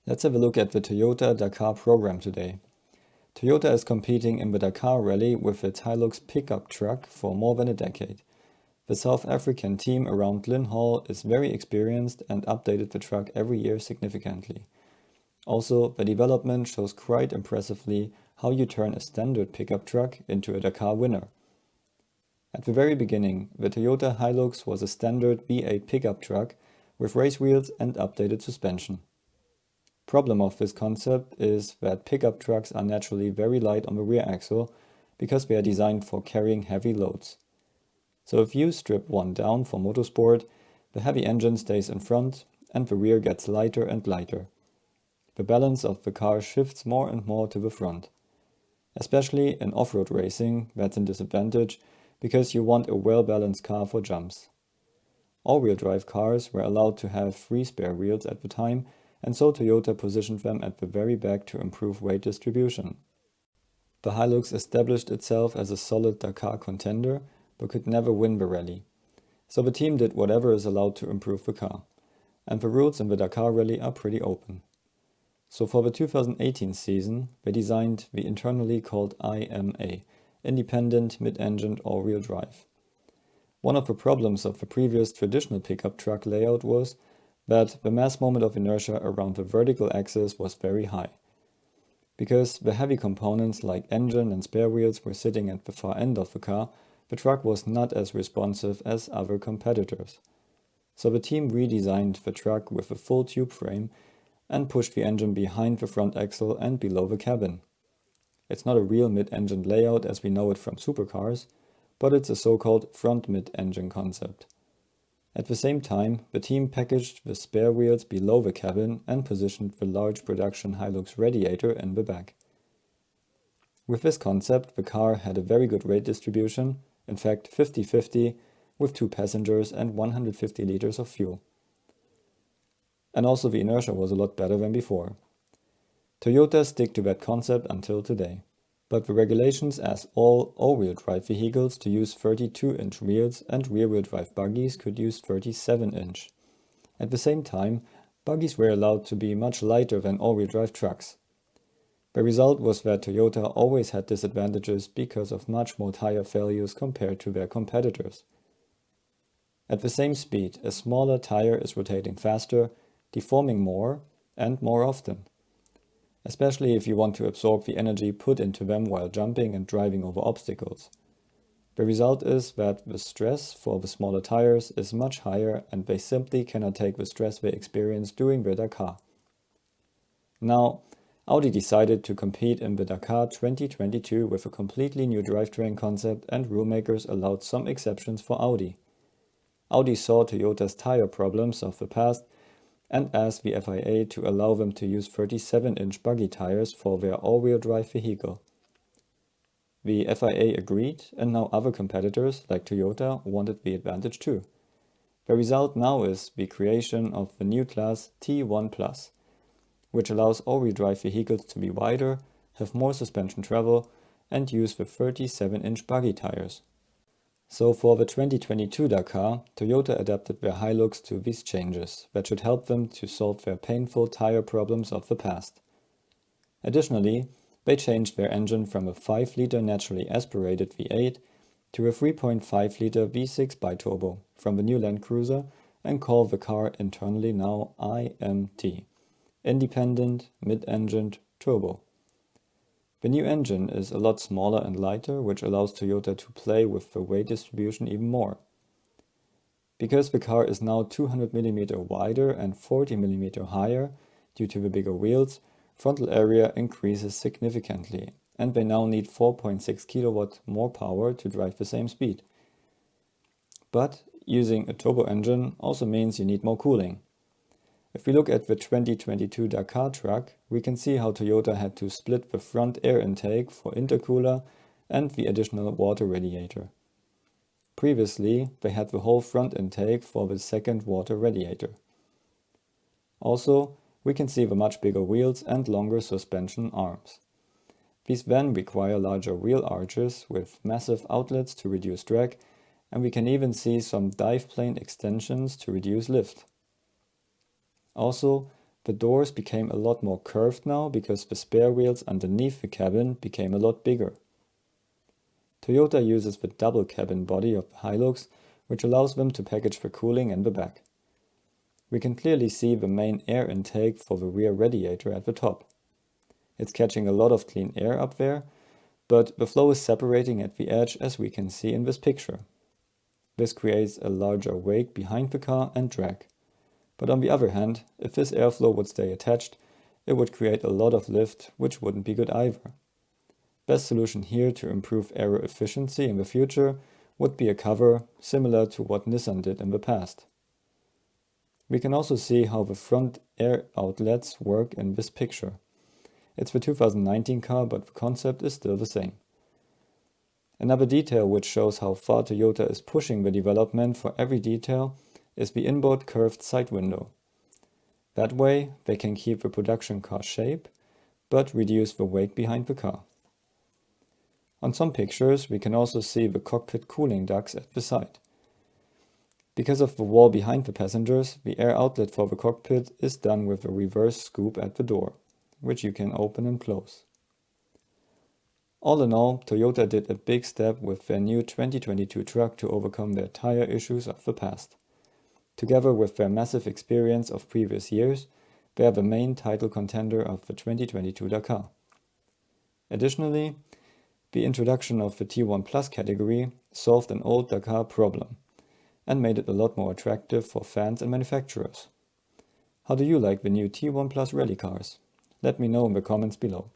Let's have a look at the Toyota Dakar program today. Toyota is competing in the Dakar Rally with its Hilux pickup truck for more than a decade. The South African team around Lynn Hall is very experienced and updated the truck every year significantly. Also, the development shows quite impressively how you turn a standard pickup truck into a Dakar winner. At the very beginning, the Toyota Hilux was a standard V8 pickup truck with race wheels and updated suspension. Problem of this concept is that pickup trucks are naturally very light on the rear axle because they are designed for carrying heavy loads. So if you strip one down for motorsport, the heavy engine stays in front and the rear gets lighter and lighter. The balance of the car shifts more and more to the front. Especially in off-road racing, that's a disadvantage because you want a well-balanced car for jumps. All-wheel drive cars were allowed to have 3 spare wheels at the time, and so Toyota positioned them at the very back to improve weight distribution. The Hilux established itself as a solid Dakar contender, but could never win the rally. So the team did whatever is allowed to improve the car. And the rules in the Dakar Rally are pretty open. So for the 2018 season, they designed the internally called IMA, Independent Mid-Engined All-Wheel Drive. One of the problems of the previous traditional pickup truck layout was that the mass moment of inertia around the vertical axis was very high. Because the heavy components like engine and spare wheels were sitting at the far end of the car, the truck was not as responsive as other competitors. So the team redesigned the truck with a full tube frame and pushed the engine behind the front axle and below the cabin. It's not a real mid-engine layout as we know it from supercars, but it's a so-called front mid-engine concept. At the same time, the team packaged the spare wheels below the cabin and positioned the large production Hilux radiator in the back. With this concept, the car had a very good weight distribution, in fact 50-50, with 2 passengers and 150 liters of fuel. And also the inertia was a lot better than before. Toyota stick to that concept until today. But the regulations ask all all-wheel drive vehicles to use 32-inch wheels and rear-wheel drive buggies could use 37-inch. At the same time, buggies were allowed to be much lighter than all-wheel drive trucks. The result was that Toyota always had disadvantages because of much more tire failures compared to their competitors. At the same speed, a smaller tire is rotating faster, deforming more and more often. Especially if you want to absorb the energy put into them while jumping and driving over obstacles. The result is that the stress for the smaller tires is much higher and they simply cannot take the stress they experience during the Dakar. Now, Audi decided to compete in the Dakar 2022 with a completely new drivetrain concept and rulemakers allowed some exceptions for Audi. Audi saw Toyota's tire problems of the past and asked the FIA to allow them to use 37-inch buggy tires for their all-wheel drive vehicle. The FIA agreed, and now other competitors, like Toyota, wanted the advantage too. The result now is the creation of the new class T1+, which allows all-wheel drive vehicles to be wider, have more suspension travel, and use the 37-inch buggy tires. So for the 2022 Dakar, Toyota adapted their Hilux to these changes that should help them to solve their painful tire problems of the past. Additionally, they changed their engine from a 5-liter naturally aspirated V8 to a 3.5-liter V6 biturbo from the new Land Cruiser and call the car internally now IMT, Independent Mid-Engined Turbo. The new engine is a lot smaller and lighter, which allows Toyota to play with the weight distribution even more. Because the car is now 200 mm wider and 40 mm higher due to the bigger wheels, frontal area increases significantly, and they now need 4.6 kW more power to drive the same speed. But using a turbo engine also means you need more cooling. If we look at the 2022 Dakar truck, we can see how Toyota had to split the front air intake for intercooler and the additional water radiator. Previously, they had the whole front intake for the second water radiator. Also, we can see the much bigger wheels and longer suspension arms. These then require larger wheel arches with massive outlets to reduce drag, and we can even see some dive plane extensions to reduce lift. Also, the doors became a lot more curved now because the spare wheels underneath the cabin became a lot bigger. Toyota uses the double cabin body of the Hilux, which allows them to package the cooling in the back. We can clearly see the main air intake for the rear radiator at the top. It's catching a lot of clean air up there, but the flow is separating at the edge, as we can see in this picture. This creates a larger wake behind the car and drag. But on the other hand, if this airflow would stay attached, it would create a lot of lift, which wouldn't be good either. Best solution here to improve aero efficiency in the future would be a cover similar to what Nissan did in the past. We can also see how the front air outlets work in this picture. It's the 2019 car, but the concept is still the same. Another detail which shows how far Toyota is pushing the development for every detail is the inboard curved side window. That way they can keep the production car shape, but reduce the wake behind the car. On some pictures we can also see the cockpit cooling ducts at the side. Because of the wall behind the passengers, the air outlet for the cockpit is done with a reverse scoop at the door, which you can open and close. All in all, Toyota did a big step with their new 2022 truck to overcome their tire issues of the past. Together with their massive experience of previous years, they are the main title contender of the 2022 Dakar. Additionally, the introduction of the T1 Plus category solved an old Dakar problem and made it a lot more attractive for fans and manufacturers. How do you like the new T1 Plus rally cars? Let me know in the comments below.